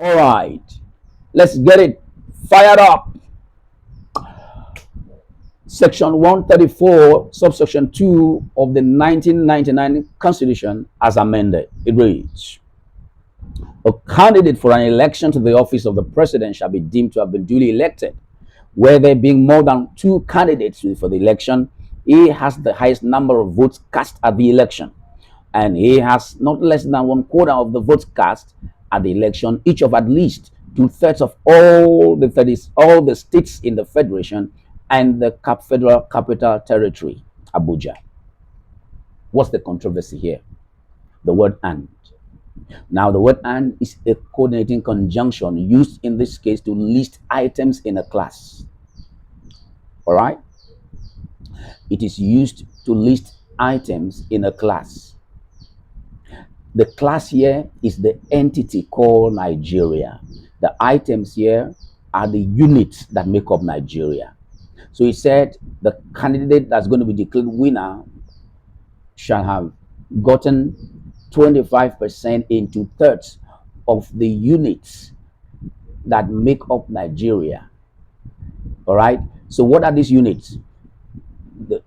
All right, let's get it fired up. Section 134, subsection 2 of the 1999 Constitution, as amended, it reads: a candidate for an election to the office of the president shall be deemed to have been duly elected, where there being more than two candidates for the election, he has the highest number of votes cast at the election, and he has not less than one quarter of the votes cast at the election, each of at least two-thirds of all the states in the federation and the federal capital territory, Abuja. What's the controversy here? The word "and." Now, the word "and" is a coordinating conjunction used in this case to list items in a class. All right? It is used to list items in a class. The class here is the entity called Nigeria. The items here are the units that make up Nigeria. So he said the candidate that's going to be declared winner shall have gotten 25% in two-thirds of the units that make up Nigeria. All right. So what are these units?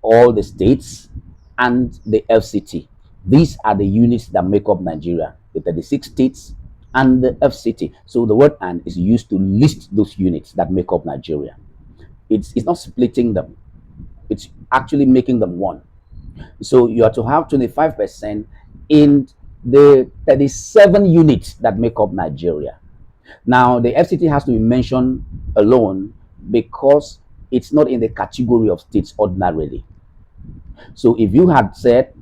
All the states and the FCT. These are the units that make up Nigeria, the 36 states and the FCT. So the word "and" is used to list those units that make up Nigeria. It's not splitting them. It's actually making them one. So you are to have 25% in the 37 units that make up Nigeria. Now, the FCT has to be mentioned alone because it's not in the category of states ordinarily. So if you had said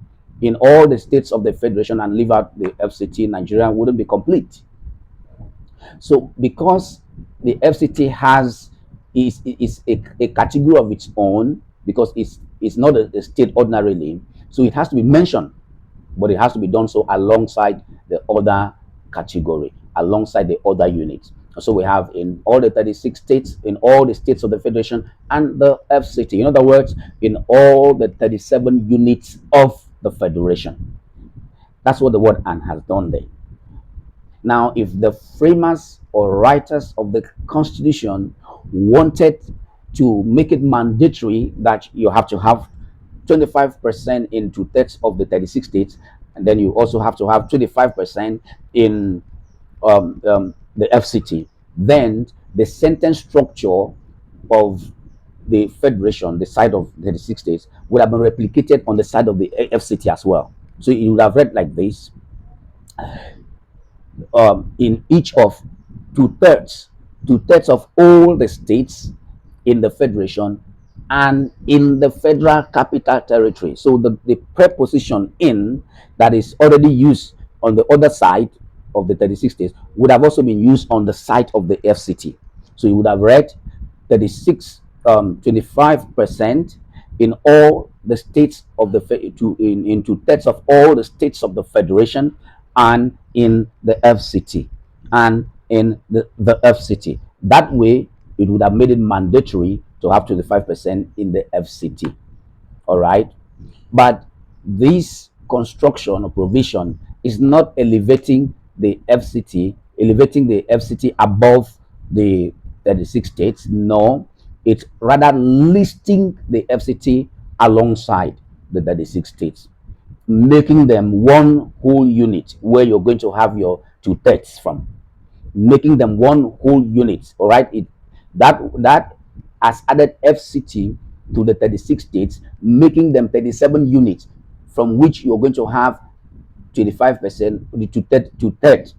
in all the states of the federation and leave out the FCT, Nigeria wouldn't be complete. So because the FCT is a category of its own, because it's not a state ordinarily, so it has to be mentioned, but it has to be done so alongside the other category, alongside the other units. So we have in all the 36 states, in all the states of the federation, and the FCT. In other words, in all the 37 units of the federation. That's what the word "and" has done there. Now, if the framers or writers of the Constitution wanted to make it mandatory that you have to have 25% in two-thirds of the 36 states, and then you also have to have 25% in the FCT, then the sentence structure of the federation, the side of the 36 states, would have been replicated on the side of the FCT as well. So it would have read like this: in each of two-thirds, two-thirds of all the states in the federation and in the federal capital territory. So the preposition "in" that is already used on the other side of the 36 states would have also been used on the side of the FCT. So you would have read 25% in all the states of the in two-thirds of all the states of the federation and in the FCT and in the FCT. That way, it would have made it mandatory to have 25% in the FCT. All right. But this construction or provision is not elevating the FCT above the 36 states. No, it's rather listing the FCT alongside the 36 states, making them one whole unit where you're going to have your two-thirds from, making them one whole unit. All right. That has added FCT to the 36 states, making them 37 units from which you're going to have 25%, the two-thirds,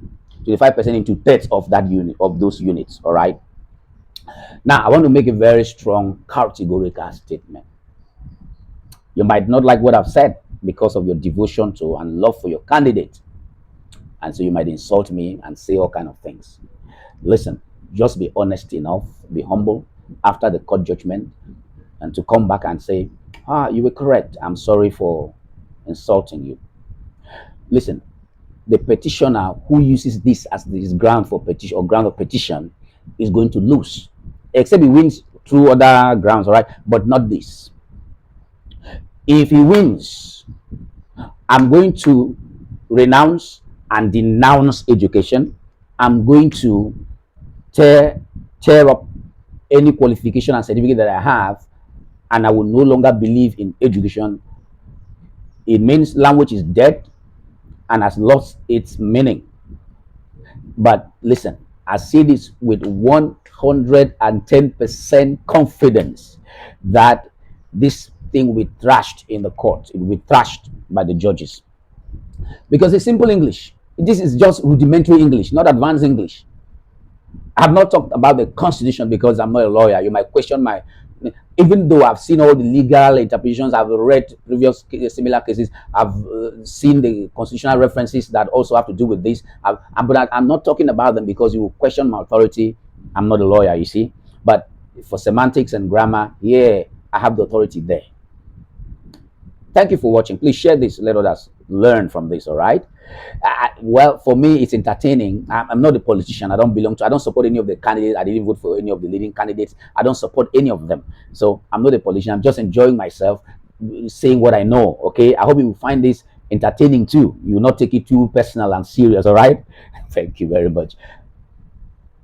25% in two-thirds of that unit, of those units. All right. Now, I want to make a very strong categorical statement. You might not like what I've said because of your devotion to and love for your candidate, and so you might insult me and say all kind of things. Listen, just be honest enough, be humble after the court judgment, and to come back and say, you were correct, I'm sorry for insulting you. Listen, the petitioner who uses this as this ground for petition or ground of petition is going to lose, except he wins through other grounds, all right, but not this. If he wins, I'm going to renounce and denounce education. I'm going to tear tear up any qualification and certificate that I have, and I will no longer believe in education. It means language is dead and has lost its meaning. But listen, I say this with 110% confidence that this thing will be thrashed in the court. It will be thrashed by the judges. Because it's simple English. This is just rudimentary English, not advanced English. I have not talked about the Constitution because I'm not a lawyer. You might question my, even though I've seen all the legal interpretations, I've read previous similar cases, I've seen the constitutional references that also have to do with this. But I'm not talking about them because you will question my authority. I'm not a lawyer, you see. But for semantics and grammar, yeah, I have the authority there. Thank you for watching. Please share this. Let others learn from this, all right? Well, for me, it's entertaining. I'm not a politician. I don't support any of the candidates. I didn't vote for any of the leading candidates. I don't support any of them. So I'm not a politician. I'm just enjoying myself, saying what I know, okay? I hope you will find this entertaining too. You will not take it too personal and serious, all right? Thank you very much.